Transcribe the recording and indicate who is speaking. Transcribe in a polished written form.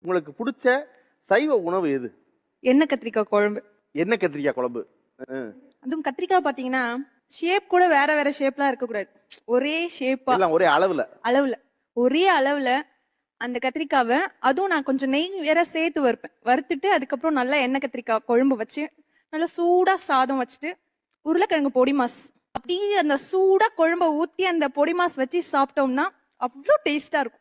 Speaker 1: உங்களுக்கு பிடிச்ச சைவ உணவு எது?
Speaker 2: எண்ணெய் கத்திரிக்காய் குழம்பு.
Speaker 1: என்ன கத்திரிக்காய் குழம்பு?
Speaker 2: அதுவும் கத்திரிக்காய் பாத்தீங்கன்னா ஷேப் கூட வேற வேற ஷேப்லாம் இருக்க கூடாது. ஒரே ஷேப்பா
Speaker 1: எல்லாம் ஒரே அளவுல
Speaker 2: ஒரே அளவுல அந்த கத்திரிக்காவை, அதுவும் நான் கொஞ்சம் நெய் வேற சேர்த்து வறுப்பேன். வறுத்துட்டு அதுக்கப்புறம் நல்லா எண்ணெய் கத்திரிக்காய் குழம்பு வச்சு நல்லா சூடா சாதம் வச்சுட்டு உருளைக்கிழங்கு பொடி மாஸ் அப்படியே அந்த சூடா குழம்ப ஊத்தி அந்த பொடி மாஸ் வச்சு சாப்பிட்டோம்னா அவ்வளோ டேஸ்டா இருக்கும்.